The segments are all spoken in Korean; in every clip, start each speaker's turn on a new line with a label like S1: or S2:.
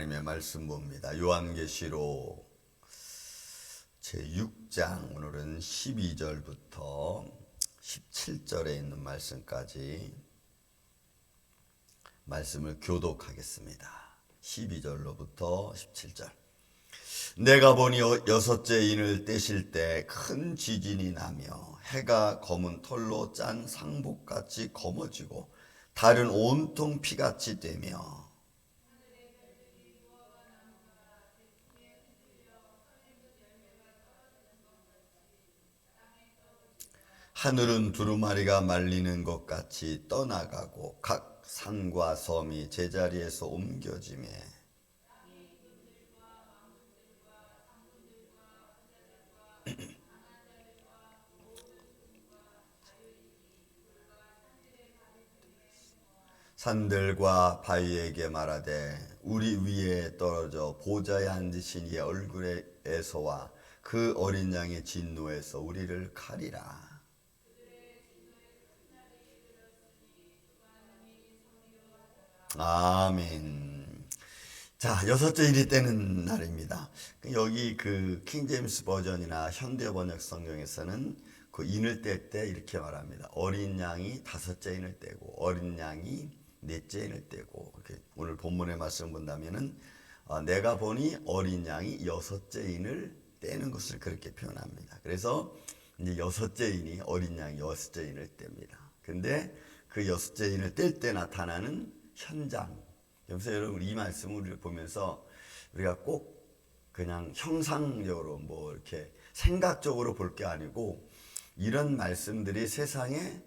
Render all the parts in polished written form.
S1: 하나님의 말씀 봅니다. 요한계시록 제6장 오늘은 12절부터 17절에 있는 말씀까지 말씀을 교독하겠습니다. 12절로부터 17절. 내가 보니 여섯째 인을 떼실 때 큰 지진이 나며 해가 검은 털로 짠 상복같이 검어지고 달은 온통 피같이 되며 하늘은 두루마리가 말리는 것 같이 떠나가고 각 산과 섬이 제자리에서 옮겨지매 산들과 바위에게 말하되 우리 위에 떨어져 보좌에 앉으신 이의 얼굴에서와 그 어린 양의 진노에서 우리를 가리라. 아멘. 자, 여섯째 일이 되는 날입니다. 여기 그 킹제임스 버전이나 현대 번역 성경에서는 그 인을 뗄 때 이렇게 말합니다. 어린 양이 다섯째 인을 떼고 어린 양이 넷째 인을 떼고. 이렇게 오늘 본문의 말씀 본다면은 내가 보니 어린 양이 여섯째 인을 떼는 것을 그렇게 표현합니다. 그래서 이제 여섯째 인이 어린 양이 여섯째 인을 뗍니다. 근데 그 여섯째 인을 뗄 때 나타나는 현장. 여기서 여러분 이 말씀을 우리가 보면서 우리가 꼭 그냥 형상적으로 뭐 이렇게 생각적으로 볼 게 아니고 이런 말씀들이 세상에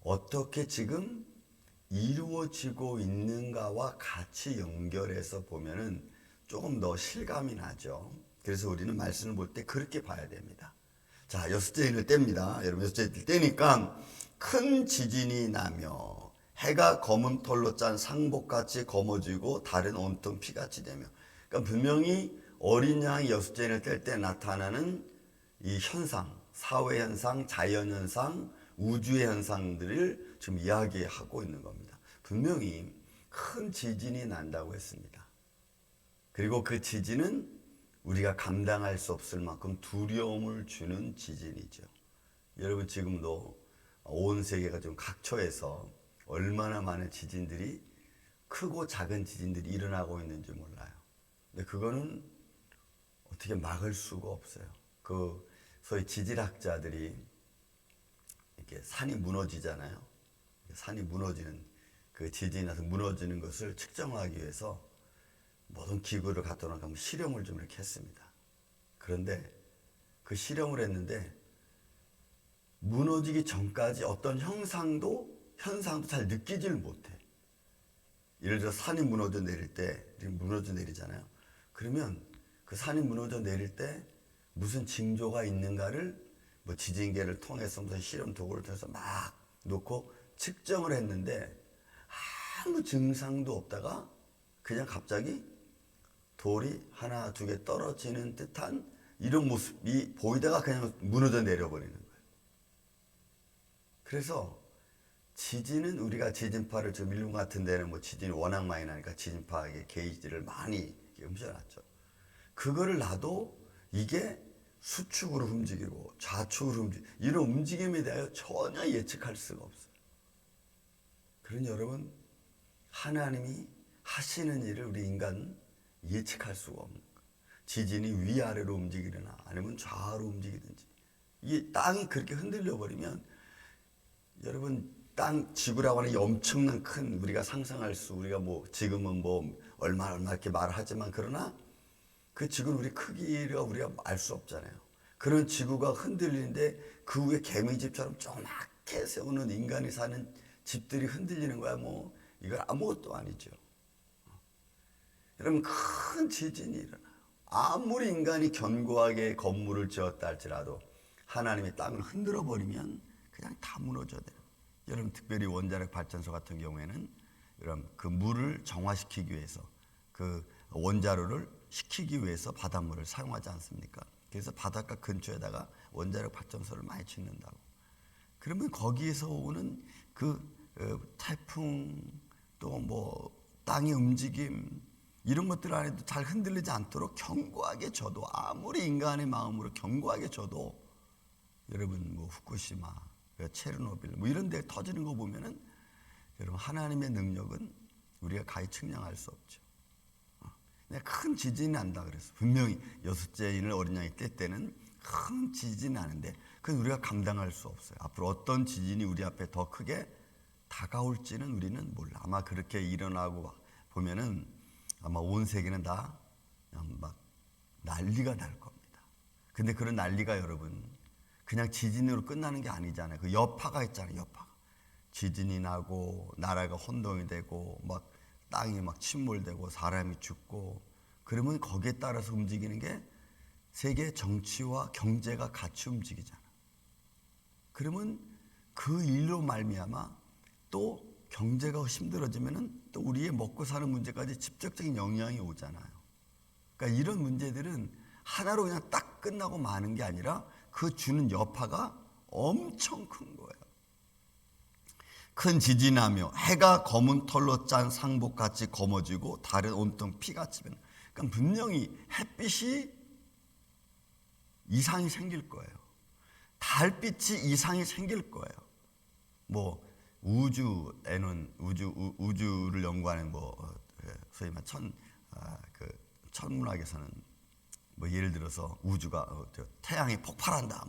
S1: 어떻게 지금 이루어지고 있는가와 같이 연결해서 보면은 조금 더 실감이 나죠. 그래서 우리는 말씀을 볼 때 그렇게 봐야 됩니다. 자, 여섯째 인을 뗍니다. 여러분 여섯째 인을 떼니까 큰 지진이 나며 해가 검은 털로 짠 상복같이 검어지고 달은 온통 피같이 되며. 그러니까 분명히 어린 양이 여섯째 인을 뗄 때 나타나는 이 현상, 사회 현상, 자연 현상, 우주의 현상들을 지금 이야기하고 있는 겁니다. 분명히 큰 지진이 난다고 했습니다. 그리고 그 지진은 우리가 감당할 수 없을 만큼 두려움을 주는 지진이죠. 여러분 지금도 온 세계가 좀 각처에서 얼마나 많은 지진들이 크고 작은 지진들이 일어나고 있는지 몰라요. 근데 그거는 어떻게 막을 수가 없어요. 그 소위 지질학자들이 이렇게 산이 무너지잖아요. 산이 무너지는 그 지진이 나서 무너지는 것을 측정하기 위해서 모든 기구를 갖다 놓고 실험을 좀 이렇게 했습니다. 그런데 그 실험을 했는데 무너지기 전까지 어떤 현상도 잘 느끼지를 못해. 예를 들어 산이 무너져 내릴 때 무너져 내리잖아요. 그러면 그 산이 무너져 내릴 때 무슨 징조가 있는가를 뭐 지진계를 통해서 무슨 실험 도구를 통해서 막 놓고 측정을 했는데 아무 증상도 없다가 그냥 갑자기 돌이 하나 두 개 떨어지는 듯한 이런 모습이 보이다가 그냥 무너져 내려버리는 거예요. 그래서 지진은 우리가 지진파를 지금 일본 같은 데는 뭐 지진이 워낙 많이 나니까 지진파의 게이지를 많이 옮겨놨죠. 그거를 놔도 이게 수축으로 움직이고 좌측으로 움직이고 이런 움직임에 대하여 전혀 예측할 수가 없어요. 그러니 여러분 하나님이 하시는 일을 우리 인간은 예측할 수가 없는 거예요. 지진이 위아래로 움직이거나 아니면 좌우로 움직이든지 이게 땅이 그렇게 흔들려 버리면 여러분 땅 지구라고 하는 이 엄청난 큰 우리가 상상할 수 우리가 뭐 지금은 뭐 얼마 이렇게 말을 하지만 그러나 그 지구는 우리 크기가 우리가 알 수 없잖아요. 그런 지구가 흔들리는데 그 위에 개미집처럼 조그맣게 세우는 인간이 사는 집들이 흔들리는 거야. 뭐 이건 아무것도 아니죠. 여러분 큰 지진이 일어나요. 아무리 인간이 견고하게 건물을 지었다 할지라도 하나님이 땅을 흔들어 버리면 그냥 다 무너져 내려. 여러분 특별히 원자력 발전소 같은 경우에는 여러분 그 물을 정화시키기 위해서 그 원자로를 식히기 위해서 바닷물을 사용하지 않습니까? 그래서 바닷가 근처에다가 원자력 발전소를 많이 짓는다고. 그러면 거기에서 오는 그 태풍 또 뭐 땅의 움직임 이런 것들 안에도 잘 흔들리지 않도록 견고하게 져도, 아무리 인간의 마음으로 견고하게 져도, 여러분 뭐 후쿠시마, 체르노빌 뭐 이런 데 터지는 거 보면은 여러분 하나님의 능력은 우리가 가히 측량할 수 없죠. 큰 지진이 난다 그래서 분명히 여섯째 인을 어린 양이 뗄 때는 큰 지진이 나는데 그건 우리가 감당할 수 없어요. 앞으로 어떤 지진이 우리 앞에 더 크게 다가올지는 우리는 몰라. 아마 그렇게 일어나고 보면은 아마 온 세계는 다 막 난리가 날 겁니다. 근데 그런 난리가 여러분 그냥 지진으로 끝나는 게 아니잖아요. 그 여파가 있잖아요. 여파가. 지진이 나고 나라가 혼동이 되고 막 땅이 막 침몰되고 사람이 죽고, 그러면 거기에 따라서 움직이는 게 세계 정치와 경제가 같이 움직이잖아. 그러면 그 일로 말미암아 또 경제가 힘들어지면은 또 우리의 먹고 사는 문제까지 직접적인 영향이 오잖아요. 그러니까 이런 문제들은 하나로 그냥 딱 끝나고 마는 게 아니라 그 주는 여파가 엄청 큰 거예요. 큰 지진이 나며 해가 검은 털로 짠 상복같이 검어지고 달은 온통 피같이 변. 그러니까 분명히 햇빛이 이상이 생길 거예요. 달빛이 이상이 생길 거예요. 뭐 우주에는 우주를 연구하는 뭐 소위 말 천문학에서는 뭐 예를 들어서 우주가 태양이 폭발한다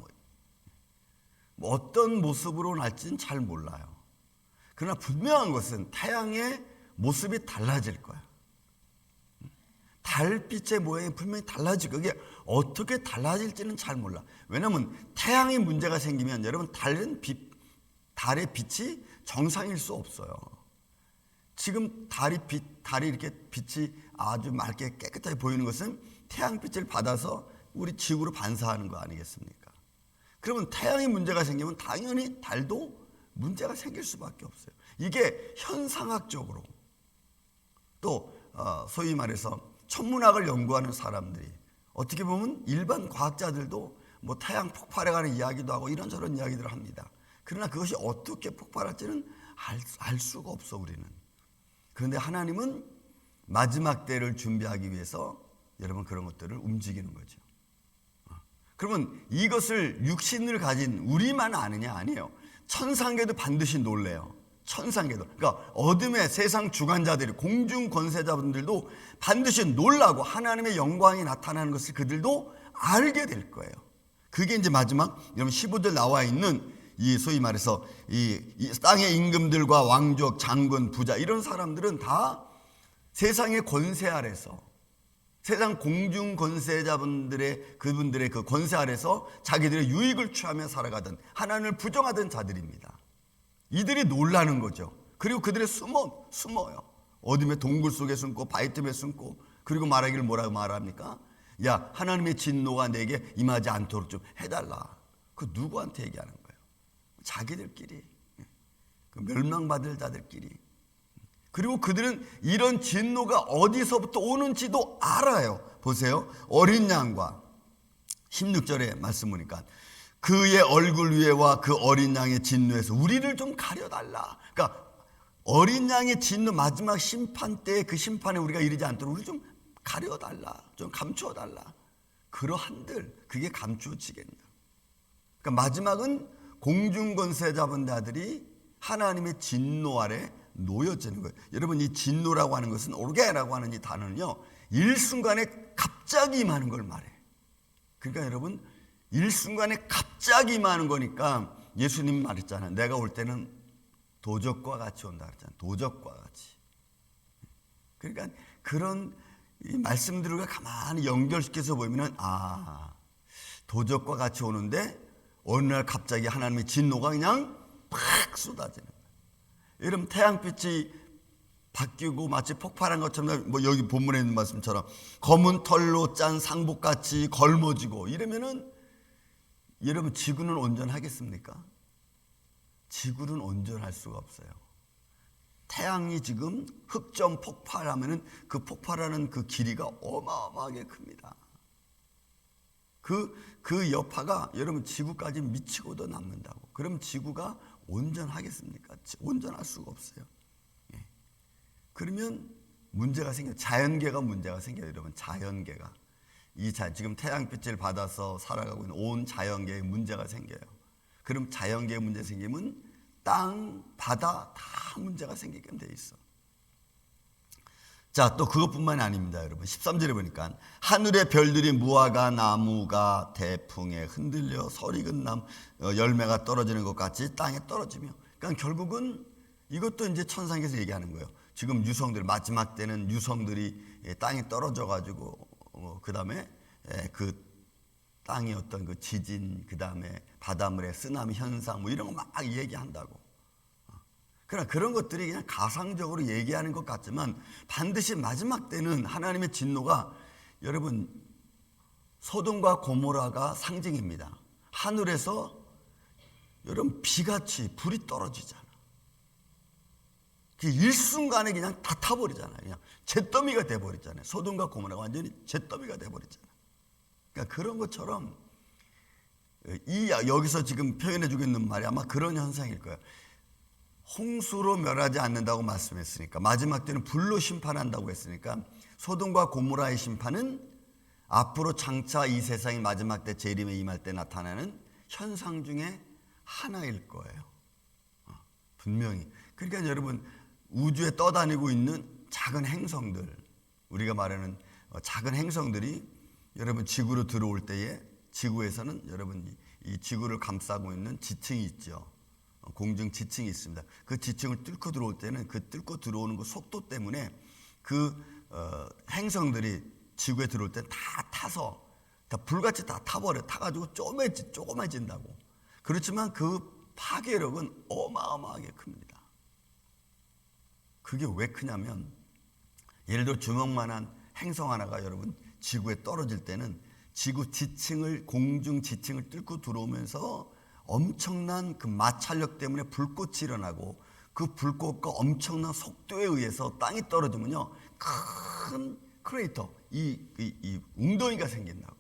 S1: 뭐 어떤 모습으로 날지는 잘 몰라요. 그러나 분명한 것은 태양의 모습이 달라질 거야. 달빛의 모양이 분명히 달라질 거야. 그게 어떻게 달라질지는 잘 몰라. 왜냐하면 태양에 문제가 생기면 여러분 달의 빛이 정상일 수 없어요. 지금 달이 이렇게 빛이 아주 맑게 깨끗하게 보이는 것은 태양빛을 받아서 우리 지구로 반사하는 거 아니겠습니까? 그러면 태양에 문제가 생기면 당연히 달도 문제가 생길 수밖에 없어요. 이게 현상학적으로 또 소위 말해서 천문학을 연구하는 사람들이 어떻게 보면 일반 과학자들도 뭐 태양 폭발에 관한 이야기도 하고 이런저런 이야기들을 합니다. 그러나 그것이 어떻게 폭발할지는 알 수가 없어 우리는. 그런데 하나님은 마지막 때를 준비하기 위해서 여러분 그런 것들을 움직이는 거죠. 그러면 이것을 육신을 가진 우리만 아느냐? 아니에요. 천상계도 반드시 놀래요. 천상계도. 그러니까 어둠의 세상 주관자들이, 공중 권세자분들도 반드시 놀라고 하나님의 영광이 나타나는 것을 그들도 알게 될 거예요. 그게 이제 마지막 여러분 15절 나와 있는 이 소위 말해서 이 땅의 임금들과 왕족, 장군, 부자 이런 사람들은 다 세상의 권세 아래서, 세상 공중 권세자분들의 그분들의 그 권세 아래서 자기들의 유익을 취하며 살아가던 하나님을 부정하던 자들입니다. 이들이 놀라는 거죠. 그리고 그들이 숨어요. 어둠의 동굴 속에 숨고 바위 틈에 숨고, 그리고 말하기를 뭐라고 말합니까? 야, 하나님의 진노가 내게 임하지 않도록 좀 해달라. 그 누구한테 얘기하는 거예요? 자기들끼리, 그 멸망받을 자들끼리. 그리고 그들은 이런 진노가 어디서부터 오는지도 알아요. 보세요. 어린 양과 16절의 말씀 보니까 그의 얼굴 위에와 그 어린 양의 진노에서 우리를 좀 가려달라. 그러니까 어린 양의 진노, 마지막 심판 때 그 심판에 우리가 이르지 않도록 우리 좀 가려달라, 좀 감추어달라. 그러한들 그게 감추어지겠냐. 그러니까 마지막은 공중권세자분들이 하나님의 진노 아래 놓여지는 거예요. 여러분 이 진노라고 하는 것은 오르게라고 하는 이 단어는요, 일순간에 갑자기 임하는 걸 말해. 그러니까 여러분 일순간에 갑자기 임하는 거니까 예수님 말했잖아요. 내가 올 때는 도적과 같이 온다 그랬잖아요. 도적과 같이. 그러니까 그런 이 말씀들을 가만히 연결시켜서 보면은 도적과 같이 오는데 어느 날 갑자기 하나님의 진노가 그냥 팍 쏟아지는 거예요. 여러분 태양빛이 바뀌고 마치 폭발한 것처럼, 뭐 여기 본문에 있는 말씀처럼 검은 털로 짠 상복같이 걸머지고 이러면은 여러분 지구는 온전하겠습니까? 지구는 온전할 수가 없어요. 태양이 지금 흑점 폭발하면은 그 폭발하는 그 길이가 어마어마하게 큽니다. 그 여파가 여러분 지구까지 미치고도 남는다고. 그럼 지구가 온전하겠습니까? 온전할 수가 없어요. 예. 그러면 문제가 생겨요. 자연계가 문제가 생겨요. 여러분, 자연계가. 지금 태양빛을 받아서 살아가고 있는 온 자연계에 문제가 생겨요. 그럼 자연계에 문제 생기면 땅, 바다 다 문제가 생기게 돼 있어. 자, 또 그것뿐만이 아닙니다, 여러분. 13절에 보니까 하늘의 별들이 무화과 나무가 대풍에 흔들려 서리근 열매가 떨어지는 것 같이 땅에 떨어지며. 그러니까 결국은 이것도 이제 천상에서 얘기하는 거예요. 지금 유성들, 마지막 때는 유성들이 땅에 떨어져 가지고 그 다음에 그 땅의 어떤 그 지진, 그 다음에 바닷물의 쓰나미 현상 뭐 이런 거 막 얘기한다고. 그러나 그런 것들이 그냥 가상적으로 얘기하는 것 같지만 반드시 마지막 때는 하나님의 진노가, 여러분, 소돔과 고모라가 상징입니다. 하늘에서 여러분 비같이 불이 떨어지잖아. 그 일순간에 그냥 다 타버리잖아요. 그냥 잿더미가 돼버리잖아요. 소돔과 고모라가 완전히 잿더미가 돼버리잖아요. 그러니까 그런 것처럼 여기서 지금 표현해주고 있는 말이 아마 그런 현상일 거예요. 홍수로 멸하지 않는다고 말씀했으니까, 마지막 때는 불로 심판한다고 했으니까, 소돔과 고모라의 심판은 앞으로 장차 이 세상의 마지막 때 재림에 임할 때 나타나는 현상 중에 하나일 거예요. 분명히. 그러니까 여러분, 우주에 떠다니고 있는 작은 행성들, 우리가 말하는 작은 행성들이 여러분 지구로 들어올 때에, 지구에서는 여러분 이 지구를 감싸고 있는 지층이 있죠. 공중 지층이 있습니다. 그 지층을 뚫고 들어올 때는 그 뚫고 들어오는 그 속도 때문에 그 행성들이 지구에 들어올 때 다 타서 다 불같이 다 타가지고 조그매진다고. 그렇지만 그 파괴력은 어마어마하게 큽니다. 그게 왜 크냐면, 예를 들어 주먹만한 행성 하나가 여러분 지구에 떨어질 때는 지구 지층을, 공중 지층을 뚫고 들어오면서 엄청난 그 마찰력 때문에 불꽃이 일어나고, 그 불꽃과 엄청난 속도에 의해서 땅이 떨어지면요, 큰 크레이터, 이 웅덩이가 생긴다고.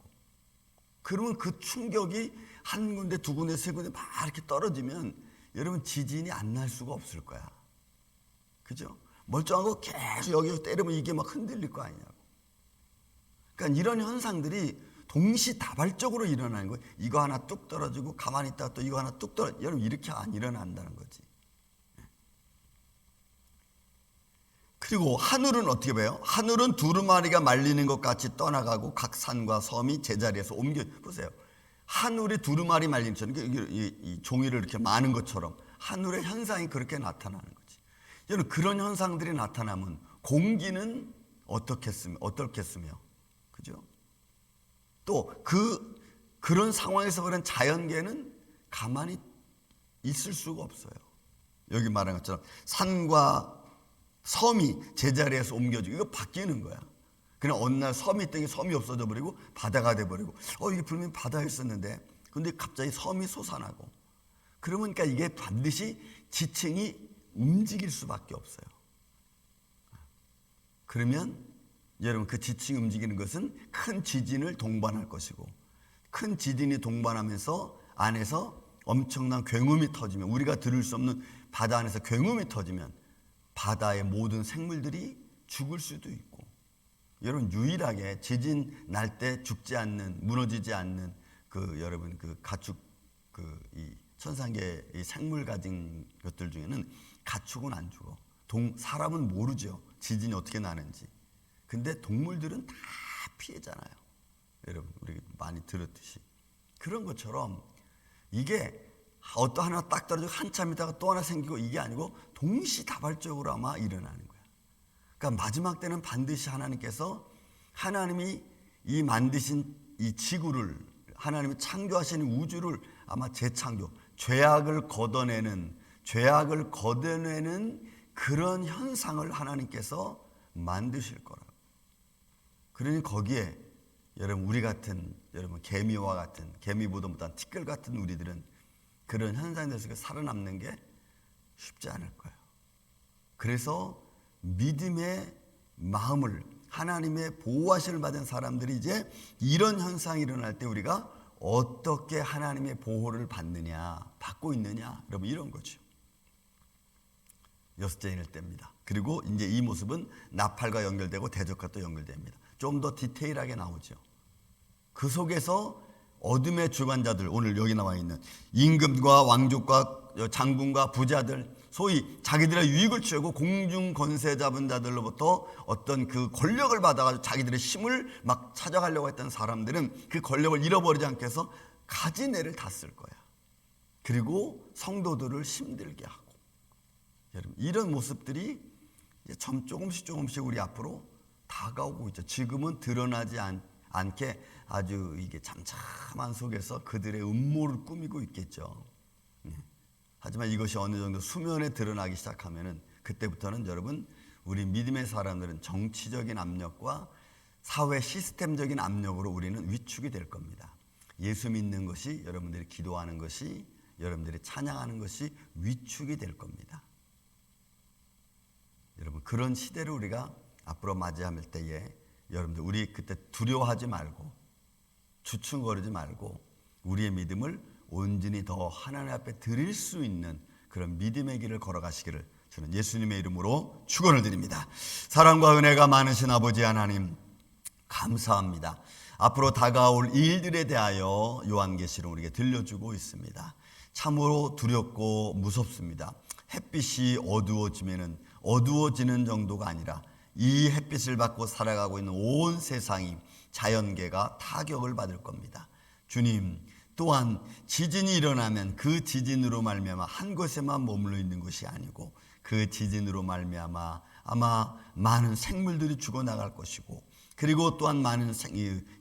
S1: 그러면 그 충격이 한 군데, 두 군데, 세 군데 막 이렇게 떨어지면 여러분 지진이 안 날 수가 없을 거야. 그죠? 멀쩡한 거 계속 여기서 때리면 이게 막 흔들릴 거 아니냐고. 그러니까 이런 현상들이 동시다발적으로 일어나는 거예요. 이거 하나 뚝 떨어지고 가만히 있다가 또 이거 하나 뚝 떨어지고, 여러분 이렇게 안 일어난다는 거지. 그리고 하늘은 어떻게 봐요? 하늘은 두루마리가 말리는 것 같이 떠나가고 각 산과 섬이 제자리에서 보세요. 하늘이 두루마리 말리는 것처럼, 이 종이를 이렇게 마는 것처럼 하늘의 현상이 그렇게 나타나는 거지. 여러분, 그런 현상들이 나타나면 공기는 어떻겠으며, 그죠? 또 그런 상황에서 그런 자연계는 가만히 있을 수가 없어요. 여기 말한 것처럼 산과 섬이 제자리에서 옮겨지고, 이거 바뀌는 거야. 그냥 어느 날 섬이 있던 게 섬이 없어져 버리고 바다가 돼 버리고, 이게 분명히 바다였었는데 근데 갑자기 섬이 솟아나고, 그러니까 이게 반드시 지층이 움직일 수밖에 없어요. 그러면 여러분, 그 지층이 움직이는 것은 큰 지진을 동반할 것이고, 큰 지진이 동반하면서 안에서 엄청난 굉음이 터지면, 우리가 들을 수 없는 바다 안에서 굉음이 터지면 바다의 모든 생물들이 죽을 수도 있고, 여러분 유일하게 지진 날 때 죽지 않는, 무너지지 않는 여러분 가축, 이 천상계 이 생물 가진 것들 중에는 가축은 안 죽어. 사람은 모르죠, 지진이 어떻게 나는지. 근데 동물들은 다 피해잖아요. 여러분, 우리 많이 들었듯이. 그런 것처럼 이게 어떤 하나 딱 떨어지고 한참 있다가 또 하나 생기고, 이게 아니고 동시다발적으로 아마 일어나는 거야. 그러니까 마지막 때는 반드시 하나님이 이 만드신 이 지구를, 하나님이 창조하신 우주를 아마 재창조, 죄악을 걷어내는 그런 현상을 하나님께서 만드실 거라고. 그러니 거기에 여러분, 우리 같은, 여러분 개미와 같은, 개미보다 못한 티끌 같은 우리들은 그런 현상들 속에 살아남는 게 쉽지 않을 거예요. 그래서 믿음의 마음을, 하나님의 보호하심을 받은 사람들이 이제 이런 현상이 일어날 때 우리가 어떻게 하나님의 보호를 받고 있느냐, 여러분 이런 거죠. 여섯째 인을 뗍니다. 그리고 이제 이 모습은 나팔과 연결되고 대적과 또 연결됩니다. 좀 더 디테일하게 나오죠. 그 속에서 어둠의 주관자들, 오늘 여기 나와 있는 임금과 왕족과 장군과 부자들, 소위 자기들의 유익을 취하고 공중 권세 잡은 자들로부터 어떤 그 권력을 받아가지고 자기들의 힘을 막 찾아가려고 했던 사람들은 그 권력을 잃어버리지 않게 해서 가지내를 다 쓸 거야. 그리고 성도들을 힘들게 하고. 여러분, 이런 모습들이 이제 조금씩 우리 앞으로 다가오고 있죠. 지금은 드러나지 않게 아주 이게 잠잠한 속에서 그들의 음모를 꾸미고 있겠죠. 하지만 이것이 어느 정도 수면에 드러나기 시작하면은 그때부터는 여러분, 우리 믿음의 사람들은 정치적인 압력과 사회 시스템적인 압력으로 우리는 위축이 될 겁니다. 예수 믿는 것이, 여러분들이 기도하는 것이, 여러분들이 찬양하는 것이 위축이 될 겁니다. 여러분, 그런 시대를 우리가 앞으로 맞이할 때에 여러분들, 우리 그때 두려워하지 말고 주춤거리지 말고 우리의 믿음을 온전히 더 하나님 앞에 드릴 수 있는 그런 믿음의 길을 걸어가시기를 저는 예수님의 이름으로 축원을 드립니다. 사랑과 은혜가 많으신 아버지 하나님, 감사합니다. 앞으로 다가올 일들에 대하여 요한계시록 우리에게 들려주고 있습니다. 참으로 두렵고 무섭습니다. 햇빛이 어두워지면은 어두워지는 정도가 아니라 이 햇빛을 받고 살아가고 있는 온 세상이, 자연계가 타격을 받을 겁니다. 주님, 또한 지진이 일어나면 그 지진으로 말미암아 한 곳에만 머물러 있는 것이 아니고 그 지진으로 말미암아 아마 많은 생물들이 죽어나갈 것이고, 그리고 또한 많은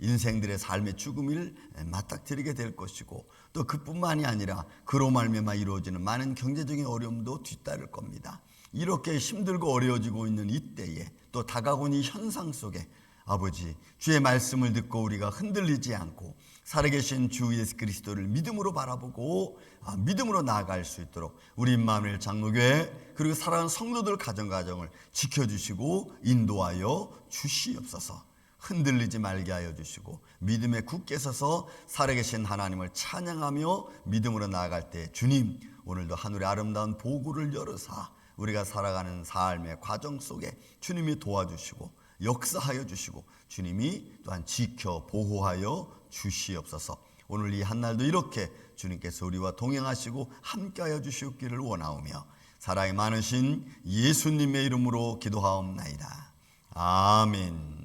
S1: 인생들의 삶의 죽음을 맞닥뜨리게 될 것이고, 또 그뿐만이 아니라 그로 말미암아 이루어지는 많은 경제적인 어려움도 뒤따를 겁니다. 이렇게 힘들고 어려워지고 있는 이때에, 또 다가오는 이 현상 속에 아버지, 주의 말씀을 듣고 우리가 흔들리지 않고 살아계신 주 예수 그리스도를 믿음으로 바라보고 믿음으로 나아갈 수 있도록 우리 임마누엘 장로교회 그리고 사랑하는 성도들 가정을 지켜주시고 인도하여 주시옵소서. 흔들리지 말게 하여 주시고 믿음에 굳게 서서 살아계신 하나님을 찬양하며 믿음으로 나아갈 때, 주님, 오늘도 하늘의 아름다운 보고를 열으사 우리가 살아가는 삶의 과정 속에 주님이 도와주시고 역사하여 주시고 주님이 또한 지켜 보호하여 주시옵소서. 오늘 이 한날도 이렇게 주님께서 우리와 동행하시고 함께하여 주시옵기를 원하오며 사랑이 많으신 예수님의 이름으로 기도하옵나이다. 아멘.